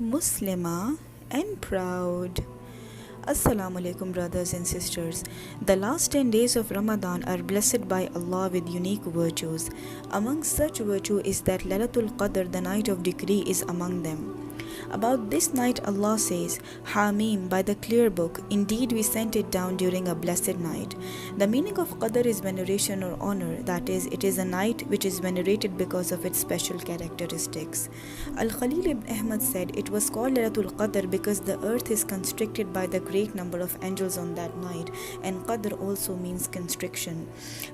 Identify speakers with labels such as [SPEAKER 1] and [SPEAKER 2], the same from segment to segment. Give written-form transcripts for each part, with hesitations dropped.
[SPEAKER 1] Muslima and proud. Assalamu alaikum, brothers and sisters. The last 10 days of Ramadan are blessed by Allah with unique virtues. Among such virtue is that Lailatul Qadr, the night of decree, is among them. About this night, Allah says, Hamim, by the clear book, indeed we sent it down during a blessed night. The meaning of Qadr is veneration or honor, that is, it is a night which is venerated because of its special characteristics. Al-Khalil ibn Ahmad said it was called Lailatul Qadr because the earth is constricted by the great number of angels on that night, and Qadr also means constriction.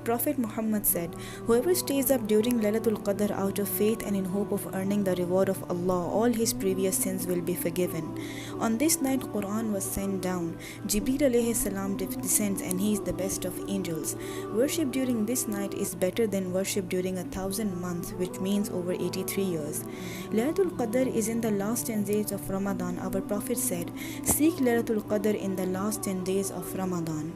[SPEAKER 1] Prophet Muhammad said, whoever stays up during Lailatul Qadr out of faith and in hope of earning the reward of Allah, all his previous sins will be forgiven. On this night, Quran was sent down. Jibreel alayhi salam descends, and he is the best of angels. Worship during this night is better than worship during 1,000 months, which means over 83 years. Laylatul Qadr is in the last 10 days of Ramadan. Our Prophet said, seek Laylatul Qadr in the last 10 days of Ramadan.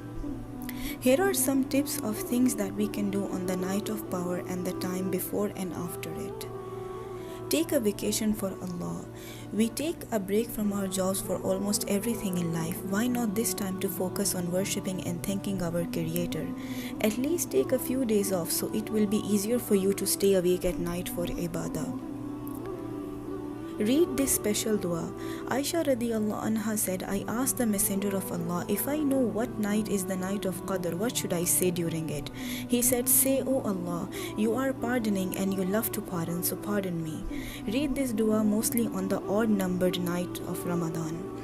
[SPEAKER 1] Here are some tips of things that we can do on the night of power and the time before and after it. Take a vacation for Allah. We take a break from our jobs for almost everything in life. Why not this time to focus on worshipping and thanking our Creator? At least take a few days off so it will be easier for you to stay awake at night for ibadah. Read this special dua. Aisha radiallahu anha said, I asked the Messenger of Allah, if I know what night is the night of Qadr, what should I say during it? He said, say, O Allah, you are pardoning and you love to pardon, so pardon me. Read this dua mostly on the odd numbered night of Ramadan.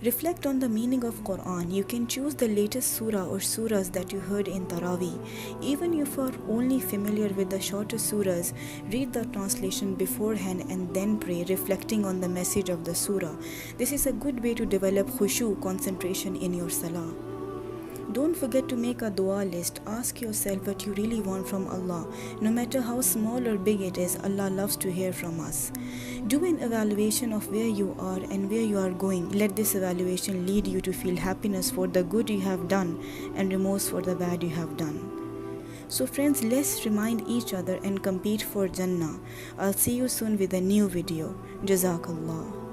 [SPEAKER 1] Reflect on the meaning of Quran. You can choose the latest surah or surahs that you heard in Taraweeh. Even if you are only familiar with the shorter surahs, read the translation beforehand and then pray, reflecting on the message of the surah. This is a good way to develop khushu, concentration in your salah. Don't forget to make a dua list. Ask yourself what you really want from Allah. No matter how small or big it is, Allah loves to hear from us. Do an evaluation of where you are and where you are going. Let this evaluation lead you to feel happiness for the good you have done and remorse for the bad you have done. So friends, let's remind each other and compete for Jannah. I'll see you soon with a new video. Jazakallah.